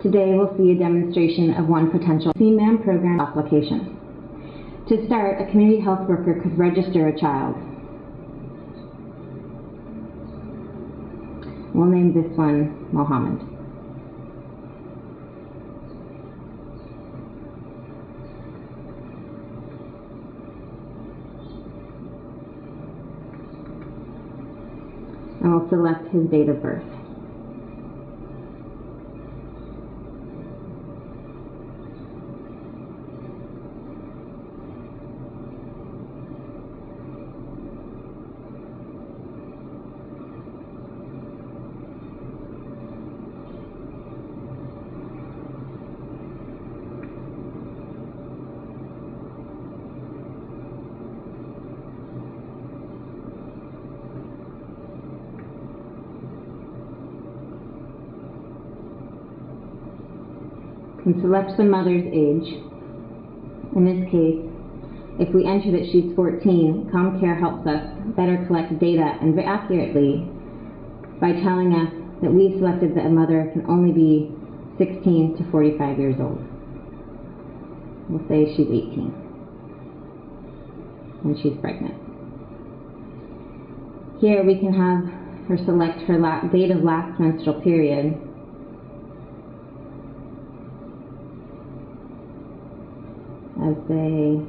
Today we'll see a demonstration of one potential CMAM program application. To start, a community health worker could register a child. We'll name this one Mohammed. And we'll select his date of birth. Can select the mother's age. In this case, if we enter that she's 14, ComCare helps us better collect data and very accurately by telling us that we've selected that a mother can only be 16 to 45 years old. We'll say she's 18 and she's pregnant. Here we can have her select her date of last menstrual period. As say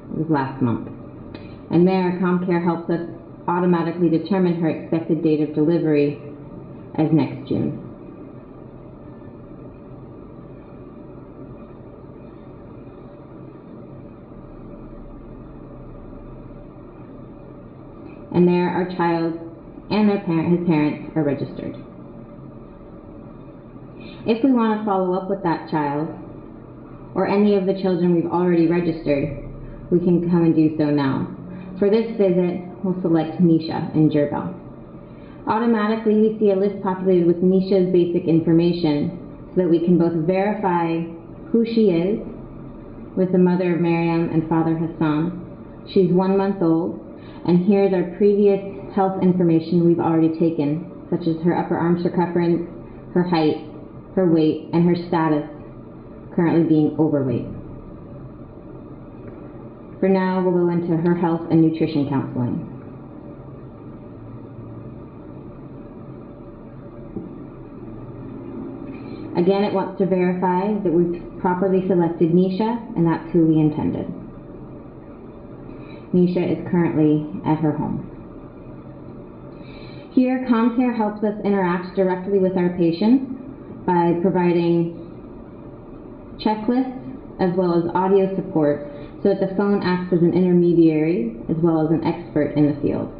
it was last month. And there, ComCare helps us automatically determine her expected date of delivery as next June. And there, our child and his parents are registered. If we want to follow up with that child, or any of the children we've already registered, we can come and do so now. For this visit, we'll select Nisha in Jerbel. Automatically, we see a list populated with Nisha's basic information so that we can both verify who she is with the mother of Miriam and father Hassan. She's 1 month old, and here's our previous health information we've already taken, such as her upper arm circumference, her height, her weight, and her status, currently being overweight. For now, we'll go into her health and nutrition counseling. Again, it wants to verify that we've properly selected Nisha, and that's who we intended. Nisha is currently at her home. Here, ComCare helps us interact directly with our patients by providing checklists as well as audio support so that the phone acts as an intermediary as well as an expert in the field.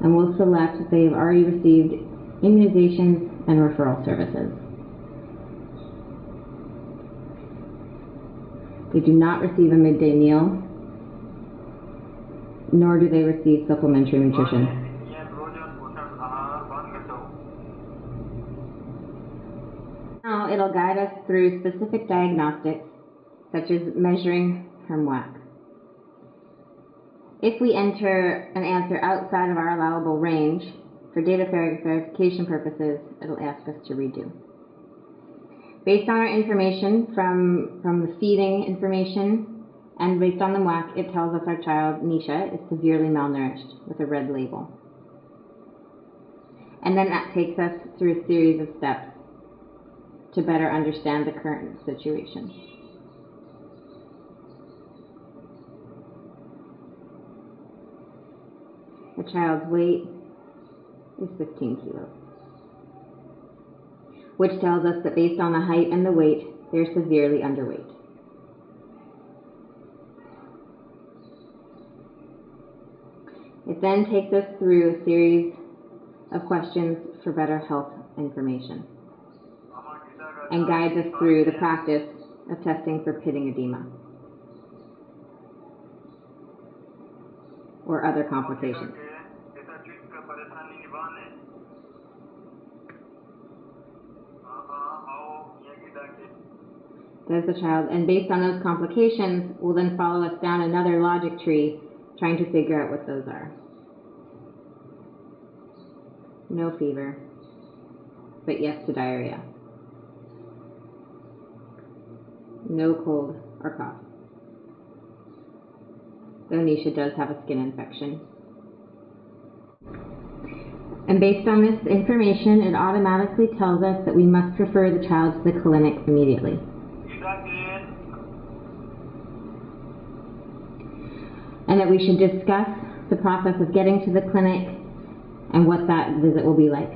And we'll select if they have already received immunizations and referral services. They do not receive a midday meal, nor do they receive supplementary nutrition. Now it'll guide us through specific diagnostics, such as measuring her MWAC. If we enter an answer outside of our allowable range, for data verification purposes, it'll ask us to redo. Based on our information from the feeding information and based on the MWAC, it tells us our child, Nisha, is severely malnourished with a red label. And then that takes us through a series of steps to better understand the current situation. The child's weight is 15 kilos, which tells us that based on the height and the weight, they're severely underweight. It then takes us through a series of questions for better health information and guides us through the practice of testing for pitting edema or other complications. does the child, and based on those complications, will then follow us down another logic tree trying to figure out what those are. No fever, but yes to diarrhea. No cold or cough. Though Nisha does have a skin infection. And based on this information, it automatically tells us that we must refer the child to the clinic immediately. And that we should discuss the process of getting to the clinic and what that visit will be like.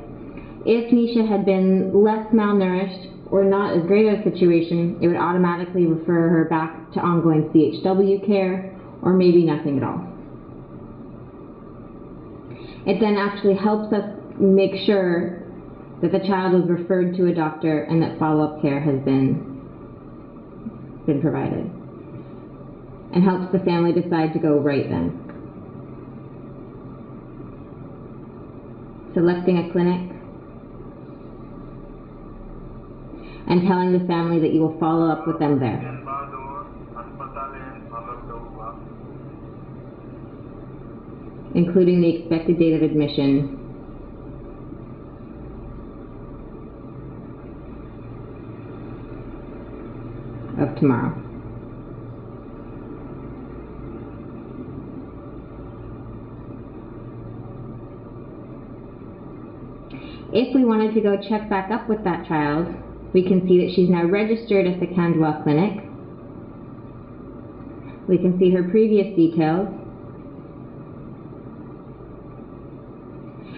If Nisha had been less malnourished or not as great a situation, it would automatically refer her back to ongoing CHW care or maybe nothing at all. It then actually helps us make sure that the child was referred to a doctor and that follow-up care has been provided, and helps the family decide to go right then. Selecting a clinic and telling the family that you will follow up with them there. Including the expected date of admission of tomorrow. If we wanted to go check back up with that child, we can see that she's now registered at the Kandwa Clinic. We can see her previous details.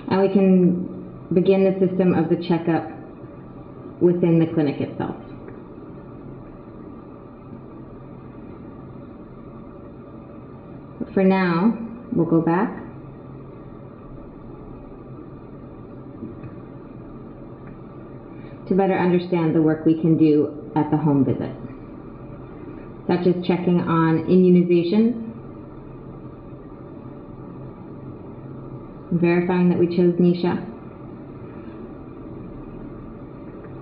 And we can begin the system of the checkup within the clinic itself. But for now, we'll go back. To better understand the work we can do at the home visit, such as checking on immunizations, verifying that we chose Nisha,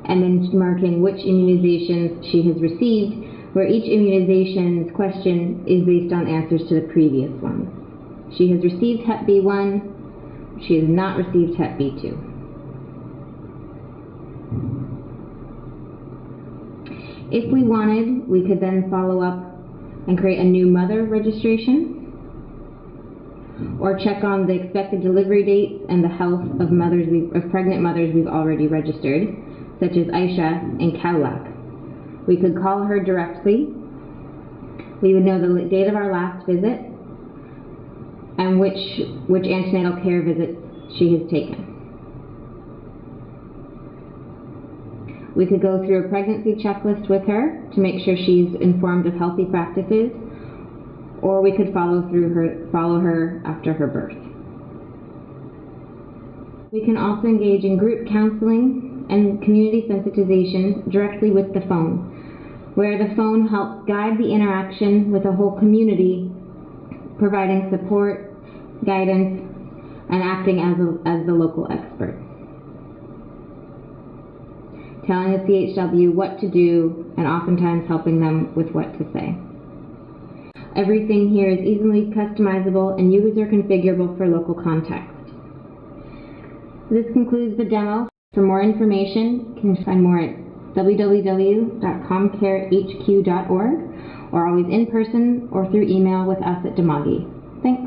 and then marking which immunizations she has received, where each immunization's question is based on answers to the previous ones. She has received Hep B1, she has not received Hep B2. If we wanted, we could then follow up and create a new mother registration, or check on the expected delivery dates and the health of pregnant mothers we've already registered, such as Aisha and Kaulak. We could call her directly. We would know the date of our last visit and which antenatal care visits she has taken. We could go through a pregnancy checklist with her to make sure she's informed of healthy practices, or we could follow her after her birth. We can also engage in group counseling and community sensitization directly with the phone, where the phone helps guide the interaction with a whole community, providing support, guidance, and acting as the local expert. Telling the CHW what to do and oftentimes helping them with what to say. Everything here is easily customizable and user configurable for local context. This concludes the demo. For more information, you can find more at www.comcarehq.org or always in person or through email with us at Dimagi. Thanks.